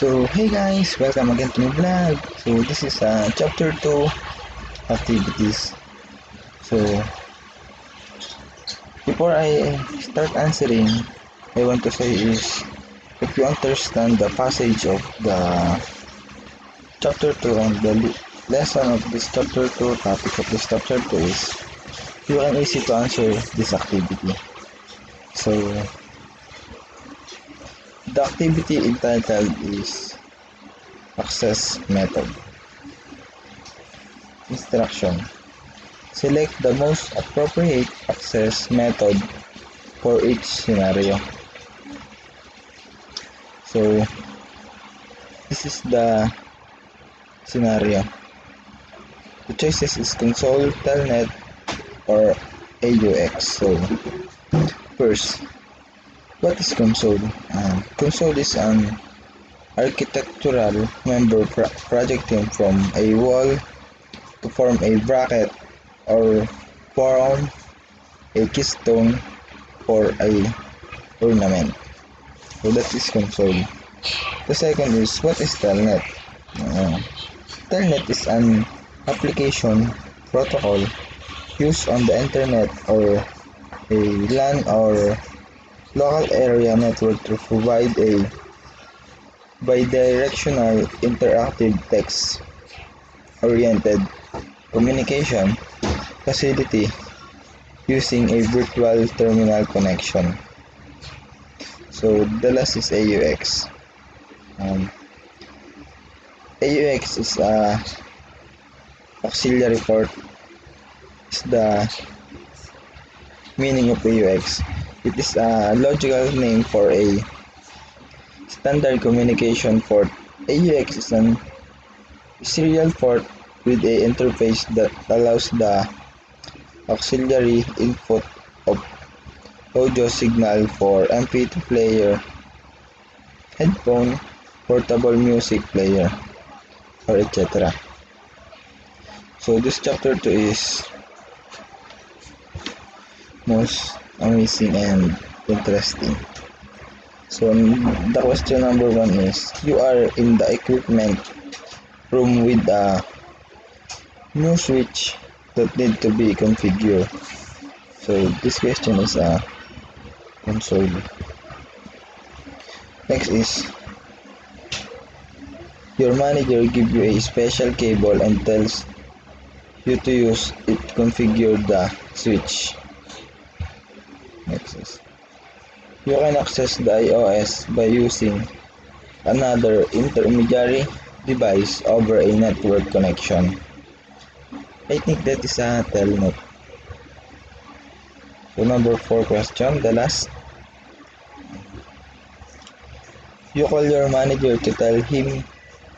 So hey guys, welcome again to my vlog. So this is chapter 2 activities. So before I start answering, I want to say is if you understand the passage of the chapter 2 and the lesson of this chapter 2, topic of this chapter 2 is you can easy to answer this activity. So the activity entitled is access method. Instruction. Select the most appropriate access method for each scenario. So, this is the scenario. The choices is console, telnet, or AUX. So, first, what is console? Console is an architectural member projecting from a wall to form a bracket or form a keystone for a ornament. So that is console. The second is what is telnet? Telnet is an application protocol used on the internet or a LAN or local area network to provide a bidirectional interactive text oriented communication facility using a virtual terminal connection. So the last is AUX. AUX is a auxiliary port. Is the meaning of AUX. It is a logical name for a standard communication port. AUX is an serial port with a interface that allows the auxiliary input of audio signal for MP3 player, headphone, portable music player, or etc. So this chapter 2 is most amazing and interesting. So the question number 1 is, you are in the equipment room with a new switch that need to be configured. So this question is a console. Next is, your manager gives you a special cable and tells you to use it to configure the switch. Next is, you can access the iOS by using another intermediary device over a network connection. I think that is a telnet. So number 4 question, the last. You call your manager to tell him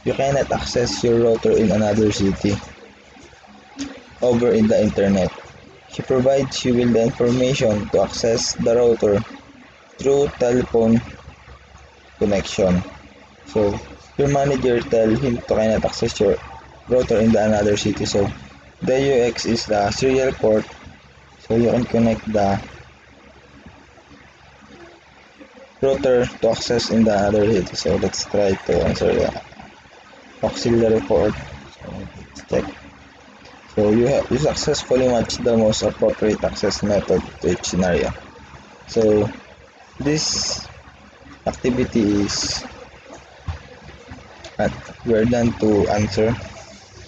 you cannot access your router in another city over in the internet. He provides you with the information to access the router through telephone connection. So your manager tell him to cannot access your router in the another city. So the UX is the serial port, so you can connect the router to access in the other city. So let's try to answer the auxiliary port. So let's check. So you successfully match the most appropriate access method to each scenario. So this activity is we're done to answer.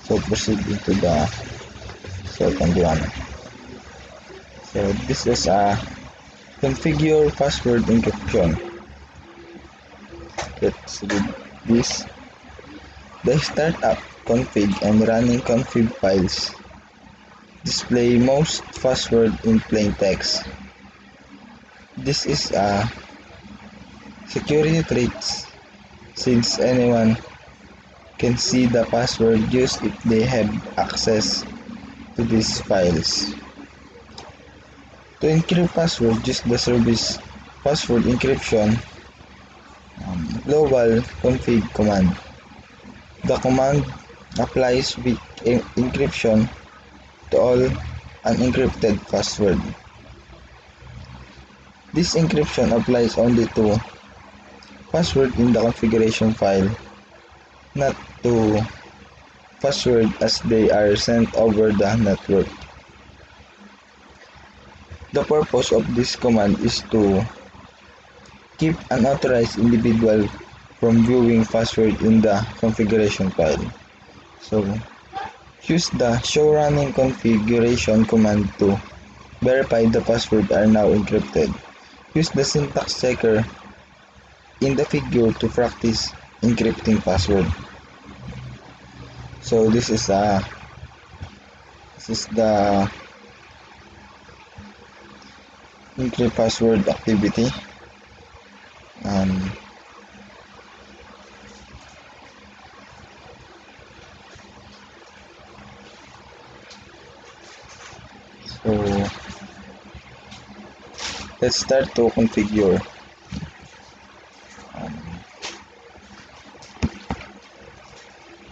So proceed into the second one. So this is a configure password encryption. Let's read this. The startup config and running config files display most password in plain text. This is a security threat since anyone can see the password used if they have access to these files. To encrypt password, use the service password encryption global config command. The command applies weak encryption to all unencrypted password. This encryption applies only to password in the configuration file not to password as they are sent over the network. The purpose of this command is to keep unauthorized individual from viewing password in the configuration file. So use the show running configuration command to verify the password are now encrypted. Use the syntax checker in the figure to practice encrypting password. So this is the encrypt password activity. So let's start to configure.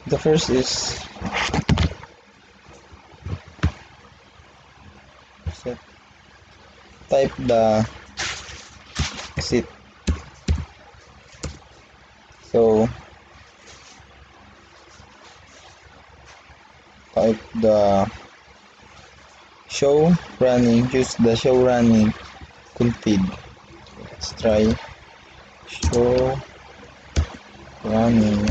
The first is type the exit. So type the show running, use the show running config. Let's try show running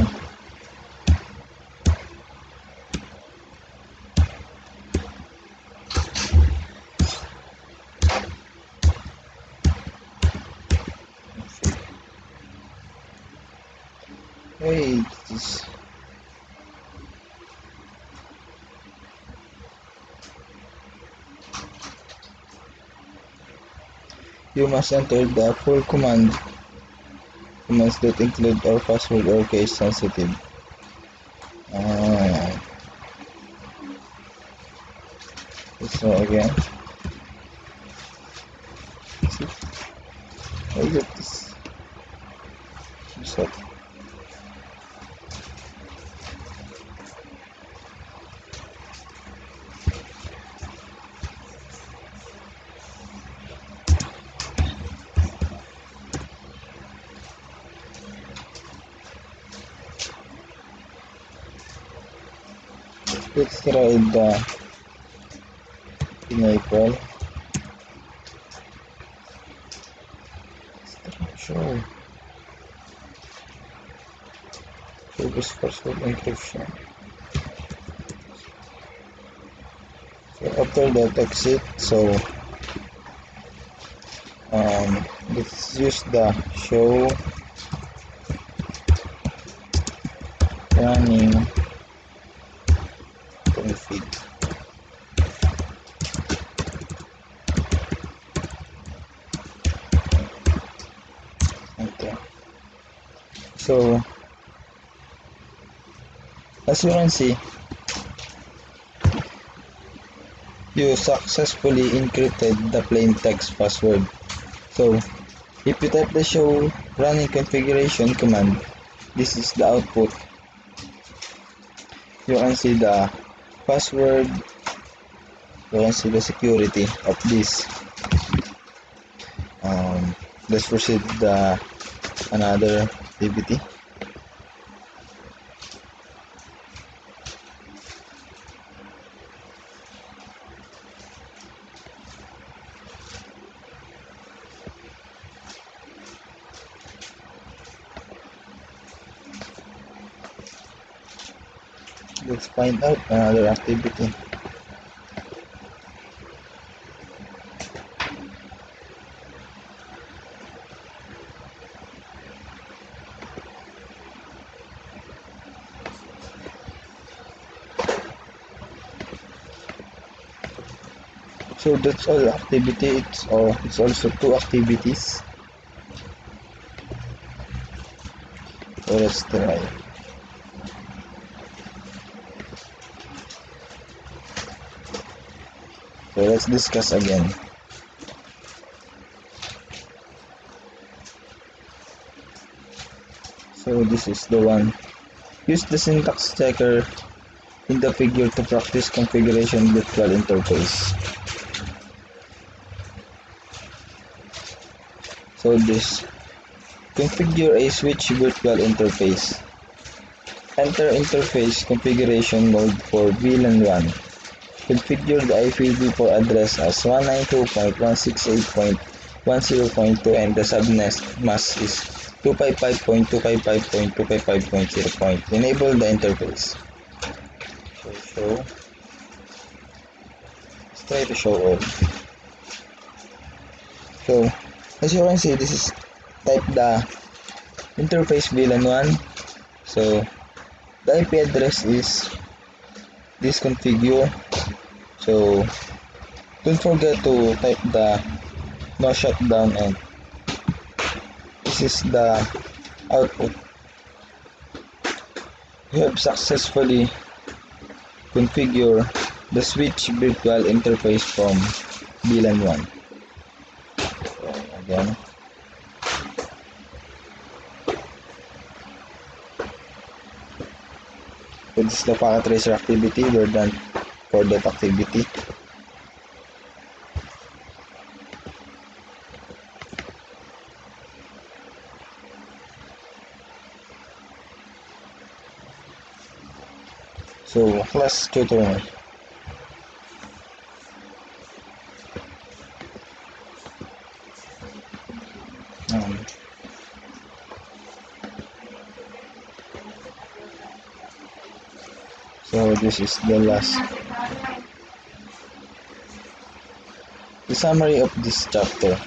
wait this you must enter the full commands that include or password or case sensitive. So again, I get this. So let's try the enable show this password encryption. So after that exit, so let's use the show running config. Okay. So as you can see, you successfully encrypted the plain text password. So if you type the show running configuration command, this is the output. You can see the password, you can see the security of this. Let's proceed the another activity. Let's find out another activity. So that's all activity. It's also two activities. So let's try. So let's discuss again. So this is the one. Use the syntax checker in the figure to practice configuration virtual interface. So this configure a switch virtual interface. Enter interface configuration mode for VLAN 1. Configure the IPv4 address as 192.168.10.2 and the subnet mask is 255.255.255.0. Enable the interface. Let's try to show all. So, as you can see, this is type the interface VLAN 1. So, the IP address is this configure. So, don't forget to type the no shutdown, and this is the output. We have successfully configured the switch virtual interface from VLAN 1. So, again, so this is the packet tracer activity. We're done for that activity. So, class tutorial. So this is the last. The summary of this chapter.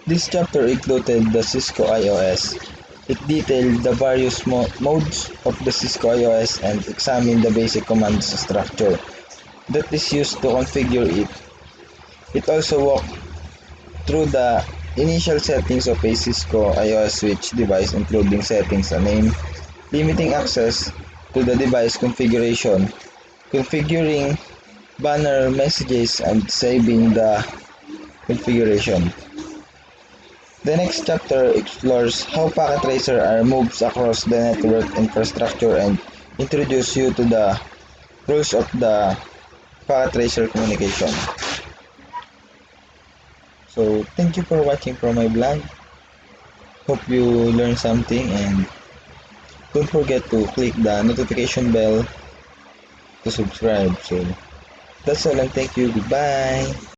This chapter included the Cisco IOS. It detailed the various modes of the Cisco IOS and examined the basic command structure that is used to configure it. It also walked through the initial settings of a Cisco IOS switch device, including settings a name, limiting access to the device configuration, configuring banner messages, and saving the configuration. The next chapter explores how packet tracer moves across the network infrastructure and introduce you to the rules of the packet tracer communication. So thank you for watching from my blog. Hope you learned something, and don't forget to click the notification bell to subscribe. So that's all, and thank you. Goodbye.